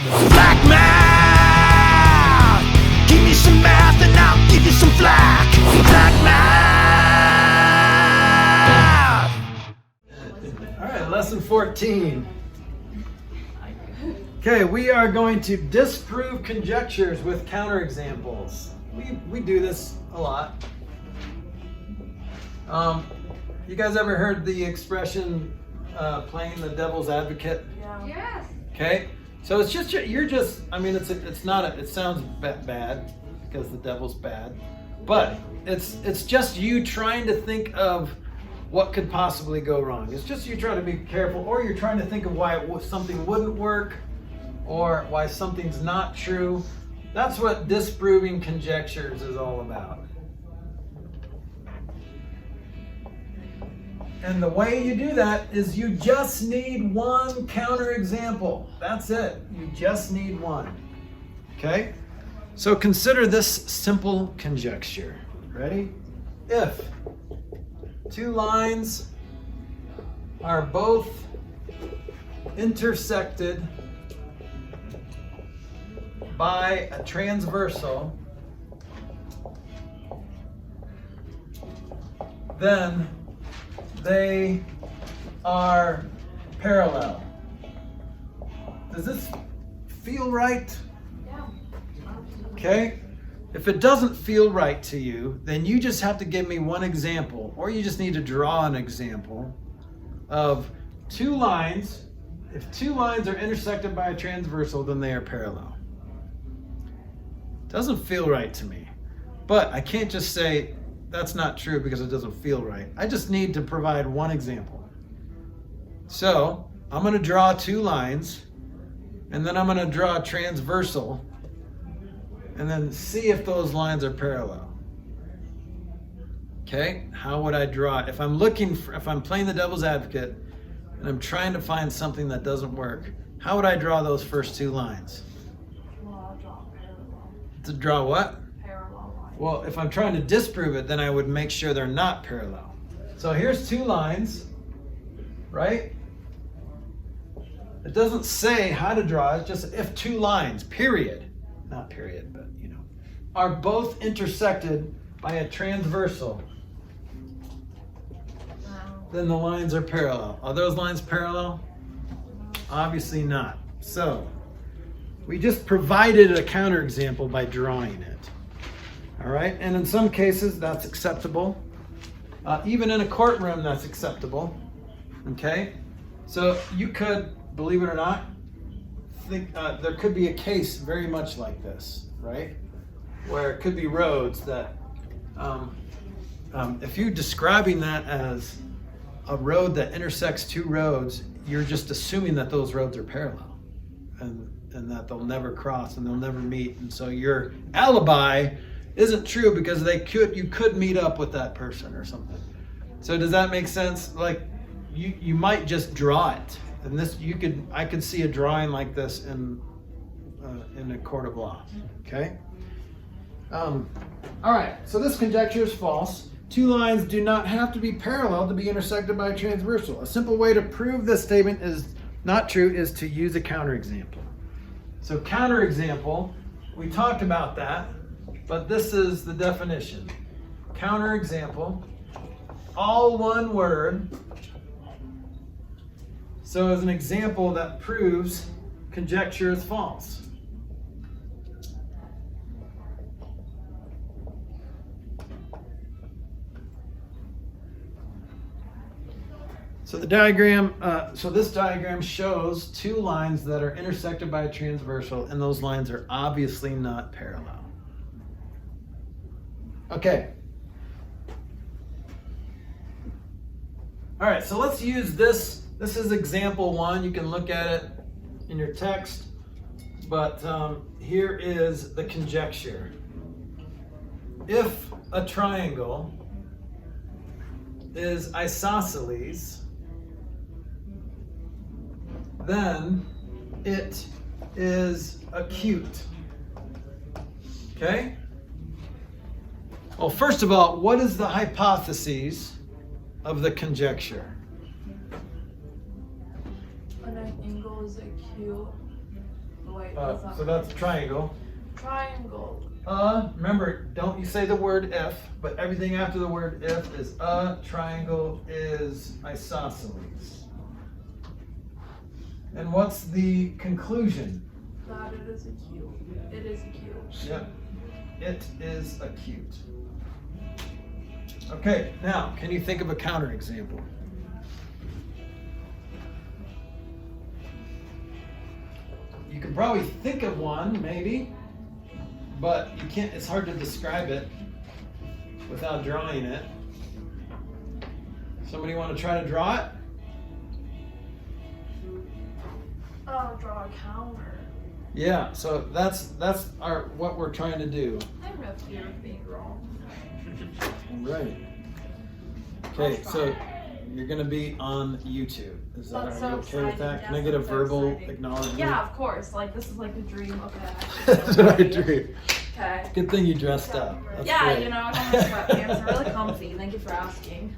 Flack math! Give me some math and I'll give you some flack. Flack math! All right, lesson 14. Okay, we are going to disprove conjectures with counterexamples. We do this a lot. You guys ever heard the expression playing the devil's advocate? Yeah. Yes. Okay, so it's just it sounds bad because the devil's bad, but it's just you trying to think of what could possibly go wrong. It's just you trying to be careful, or you're trying to think of why something wouldn't work, or why something's not true. That's what disproving conjectures is all about. And the way you do that is you just need one counterexample. That's it. You just need one. Okay? So consider this simple conjecture. Ready? If two lines are both intersected by a transversal, then they are parallel. Does this feel right? Yeah. Okay. If it doesn't feel right to you, then you just have to give me one example, or you just need to draw an example of two lines. If two lines are intersected by a transversal, then they are parallel. Doesn't feel right to me. But I can't just say that's not true because it doesn't feel right. I just need to provide one example. So I'm going to draw two lines, and then I'm going to draw a transversal, and then see if those lines are parallel. Okay, how would I draw it? If I'm playing the devil's advocate and I'm trying to find something that doesn't work, how would I draw those first two lines? Well, I'll draw parallel. To draw what? Parallel line. Well, if I'm trying to disprove it, then I would make sure they're not parallel. So here's two lines, right? It doesn't say how to draw, it's just if two lines, period, not period, but are both intersected by a transversal, then the lines are parallel. Are those lines parallel? Obviously not. So we just provided a counterexample by drawing it. All right, and in some cases that's acceptable. Even in a courtroom, that's acceptable. Okay, so you could, believe it or not, think there could be a case very much like this, right? Where it could be roads that, if you're describing that as a road that intersects two roads, you're just assuming that those roads are parallel, and that they'll never cross and they'll never meet, and so your alibi isn't true because you could meet up with that person or something. So does that make sense? Like you might just draw it, and I could see a drawing like this in a court of law. Okay. All right. So this conjecture is false. Two lines do not have to be parallel to be intersected by a transversal. A simple way to prove this statement is not true is to use a counterexample. So counterexample, we talked about that, but this is the definition. Counterexample, all one word. So as an example that proves conjecture is false. So the diagram, this diagram shows two lines that are intersected by a transversal, and those lines are obviously not parallel. Okay. All right, so let's use this. This is example one. You can look at it in your text, but here is the conjecture. If a triangle is isosceles, then it is acute. Okay? Well, first of all, what is the hypothesis of the conjecture? When an angle is acute, wait, So that's a triangle. triangle. Remember, don't you say the word if, but everything after the word if is a triangle is isosceles. And what's the conclusion? That it is acute. It is acute. Yep. It is acute. Okay, now, can you think of a counterexample? You can probably think of one, maybe, but you can't, it's hard to describe it without drawing it. Somebody want to try to draw it? Oh, draw a counter. Yeah, so that's what we're trying to do. I have no fear of being wrong. Right. Okay, so you're gonna be on YouTube. Is that, That's are you so okay with exciting. that? Can I Yes, get a that's so verbal exciting. acknowledgement? Yeah, of course. Like, this is like a dream. Okay. That's what I dream. Okay. Good thing you dressed up. That's Yeah, great. you know, I got my sweatpants. They're really comfy. Thank you for asking.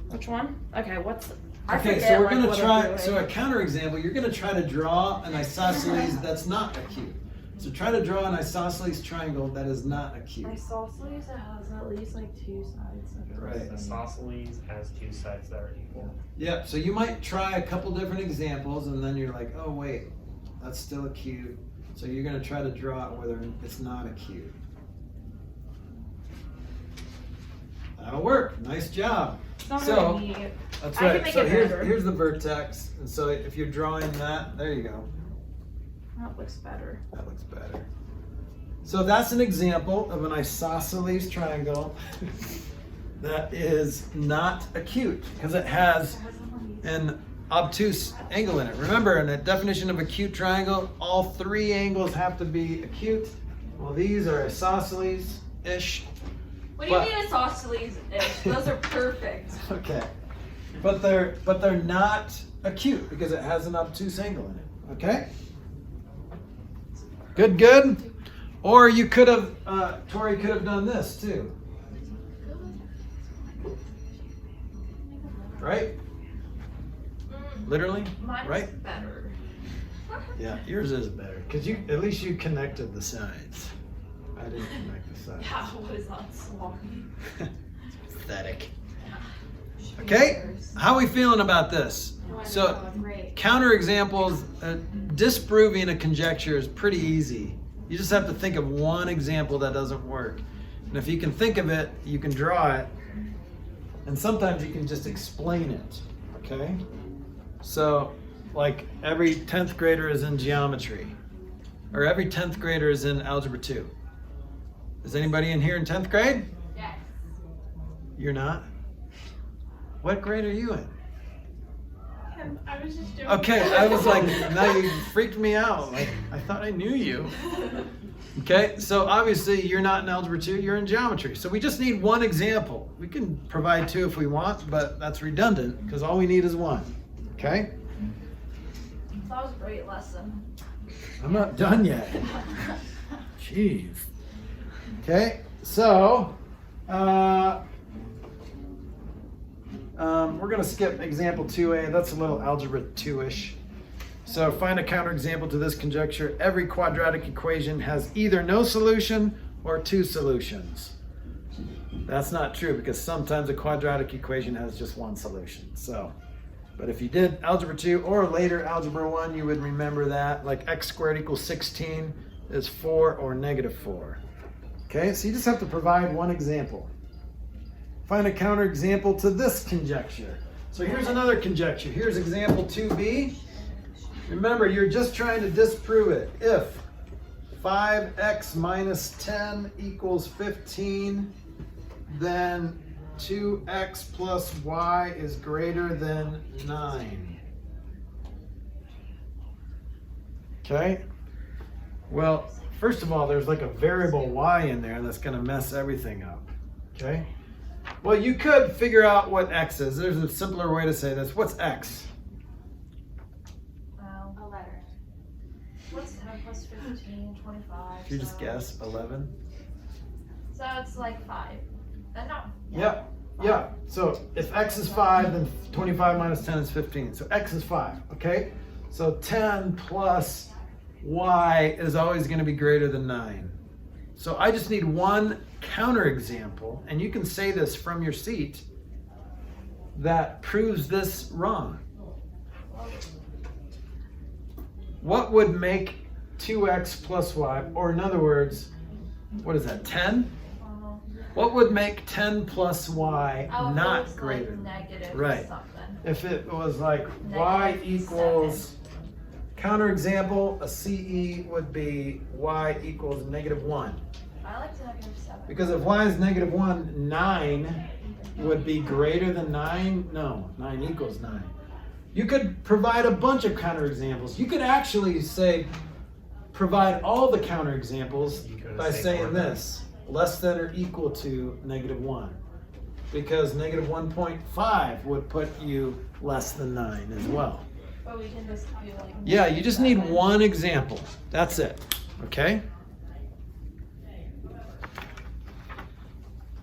Which one? Okay, what's... I Okay, forget, so we're like, gonna what I'm try, doing. so a counterexample, you're gonna try to draw an isosceles that's not acute. So try to draw an isosceles triangle that is not acute. Isosceles, it has at least like two sides that are Right. Isosceles has two sides that are equal. Yeah, so you might try a couple different examples and then you're like, oh wait, that's still acute. So you're gonna try to draw it whether it's not acute. That'll work, nice job. It's not So- really neat. That's I can right, make so it here's, better. here's the vertex. And so if you're drawing that, there you go. That looks better. That looks better. So that's an example of an isosceles triangle that is not acute because it has an obtuse angle in it. Remember, in the definition of acute triangle, all three angles have to be acute. Well, these are isosceles-ish. What do you But- mean isosceles-ish? Those are perfect. Okay. But they're not acute because it has an obtuse angle in it. Okay? Good, good. Or you could have, Tori could have done this too. Right? Literally? Mine's Right? better. Yeah, yours is better. Because at least you connected the sides. I didn't connect the sides. Yeah, what is that song? Pathetic. Okay? How are we feeling about this? So, Great. counterexamples, disproving a conjecture is pretty easy. You just have to think of one example that doesn't work. And if you can think of it, you can draw it. And sometimes you can just explain it. Okay? So, like every 10th grader is in geometry. Or every 10th grader is in Algebra 2. Is anybody in here in 10th grade? Yes. You're not? What grade are you in? I was just joking. Okay, I was like, now you freaked me out. Like, I thought I knew you. Okay, so obviously you're not in Algebra 2, you're in geometry. So we just need one example. We can provide two if we want, but that's redundant because all we need is one. Okay? That was a great lesson. I'm not done yet. Jeez. Okay, so we're going to skip example 2a. That's a little algebra 2-ish. So find a counterexample to this conjecture. Every quadratic equation has either no solution or two solutions. That's not true because sometimes a quadratic equation has just one solution. So, but if you did algebra 2 or later algebra 1, you would remember that, like x squared equals 16 is 4 or negative 4. Okay, so you just have to provide one example. Find a counterexample to this conjecture. So here's another conjecture. Here's example 2b. Remember, you're just trying to disprove it. If 5x minus 10 equals 15, then 2x plus y is greater than 9. Okay? Well, first of all, there's like a variable y in there that's going to mess everything up. Okay? Well, you could figure out what x is. There's a simpler way to say this. What's x? Well, a letter. What's 10 plus 15, 25? If you just so- guess, 11. So it's like 5. No. Yeah, yeah. So if x is 5, then 25 minus 10 is 15. So x is 5, okay? So 10 plus y is always going to be greater than 9. So I just need one counterexample, and you can say this from your seat, that proves this wrong. What would make 2x plus y, or in other words, what is that, 10? What would make 10 plus y not greater? Negative Right. something. If it was like y Negative equals, counterexample, a CE would be y equals -1. I like the -7. Because if y is -1, 9 would be greater than 9? No, 9 equals 9. You could provide a bunch of counterexamples. You could actually say, provide all the counterexamples You could by say saying more. this, less than or equal to -1. Because -1.5 would put you less than 9 as well. But we can just do like. Yeah, you just need one example. That's it. Okay?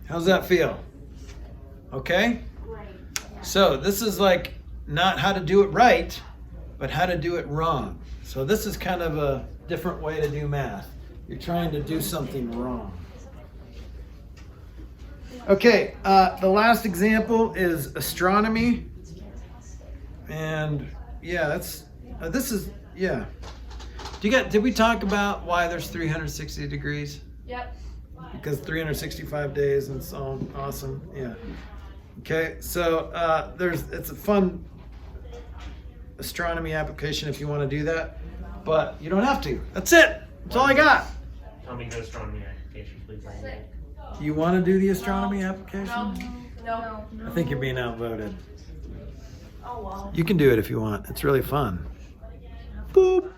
How's that feel? Okay? Great. So this is like not how to do it right, but how to do it wrong. So this is kind of a different way to do math. You're trying to do something wrong. Okay, the last example is astronomy. And yeah, that's, this is, yeah. Did we talk about why there's 360 degrees? Yep. Because 365 days and so awesome. Yeah. Okay, so it's a fun astronomy application if you want to do that, but you don't have to. That's it. That's all I got. Tell me the astronomy application, please. Sick. You want to do the astronomy application? No. I think you're being outvoted. Oh well. You can do it if you want. It's really fun. Boop.